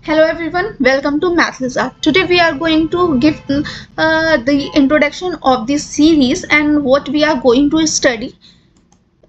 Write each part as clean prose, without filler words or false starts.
Hello everyone, welcome to Mathslizard. Today we are going to give the introduction of this series and what we are going to study.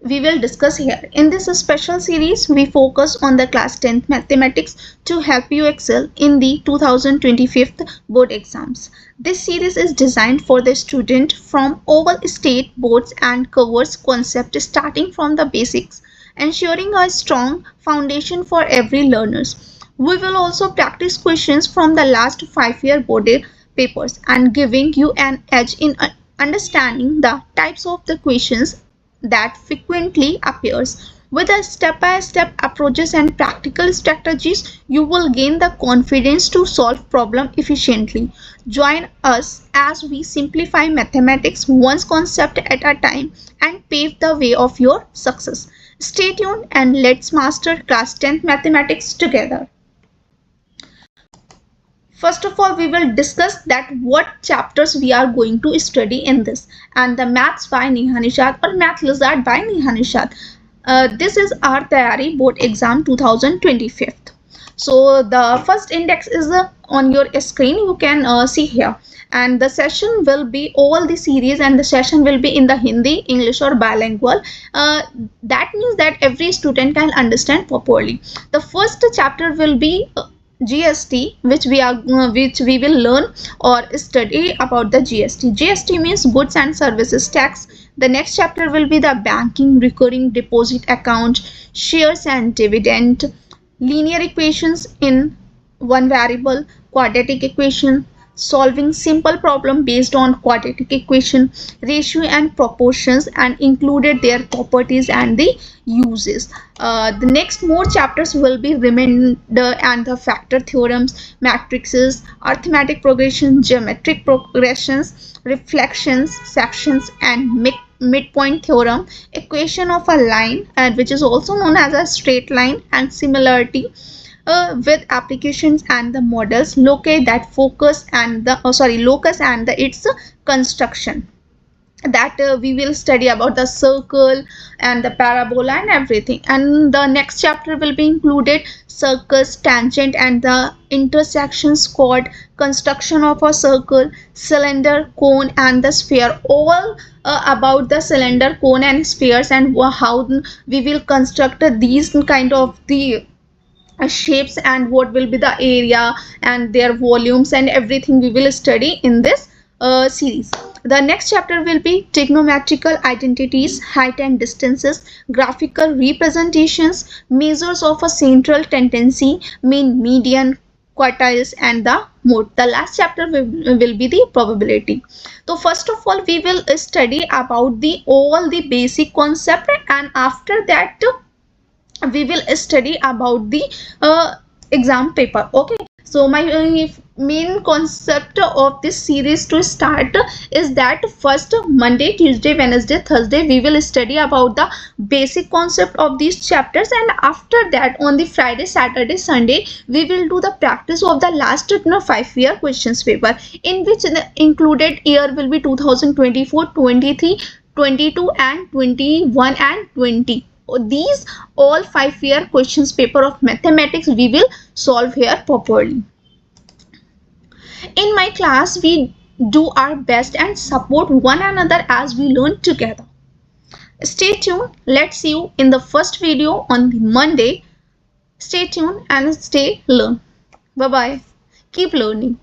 We will discuss here. In this special series, we focus on the class 10th mathematics to help you excel in the 2025 board exams. This series is designed for the student from all state boards and covers concepts starting from the basics, ensuring a strong foundation for every learners. We will also practice questions from the last 5-year board papers and giving you an edge in understanding the types of the questions that frequently appears. With a step-by-step approaches and practical strategies, you will gain the confidence to solve problem efficiently. Join us as we simplify mathematics one concept at a time and pave the way of your success. Stay tuned and let's master class 10th mathematics together. First of all, we will discuss that what chapters we are going to study in this, and the maths by Neha Nishad or Mathslizard by Neha Nishad. This is our Tayari board exam 2025. So the first index is on your screen. You can see here, and the session will be all the series, and the session will be in the Hindi, English or bilingual. That means that every student can understand properly. The first chapter will be GST, which we will learn or study about the GST. GST means goods and services tax. The next chapter will be the banking, recurring deposit account, shares and dividend, linear equations in one variable, quadratic equation, solving simple problem based on quadratic equation, ratio and proportions, and included their properties and the uses. The next more chapters will be remainder and the factor theorems, matrices, arithmetic progression, geometric progressions, reflections, sections, and midpoint theorem, equation of a line, and which is also known as a straight line, and similarity with applications and the models, locate that focus and the locus and the its construction. That we will study about the circle and the parabola and everything. And the next chapter will be included circus, tangent, and the intersections, chord, construction of a circle, cylinder, cone, and the sphere. All about the cylinder, cone, and spheres, and how we will construct these kind of the shapes, and what will be the area and their volumes, and everything we will study in this series. The next chapter will be trigonometrical identities, height and distances, graphical representations, measures of a central tendency, mean, median, quartiles, and the mode. The last chapter will be the probability. So first of all, we will study about the all the basic concept, and after that we will study about the exam paper. Okay, so my main concept of this series to start is that first Monday, Tuesday, Wednesday, Thursday we will study about the basic concept of these chapters, and after that on the Friday, Saturday, Sunday we will do the practice of the last 5-year questions paper, in which the included year will be 2024, 23, 22 and 21 and 20. These all 5-year questions paper of mathematics we will solve here properly. In my class, we do our best and support one another as we learn together. Stay tuned. Let's see you in the first video on the Monday. Stay tuned and stay learn. Bye bye. Keep learning.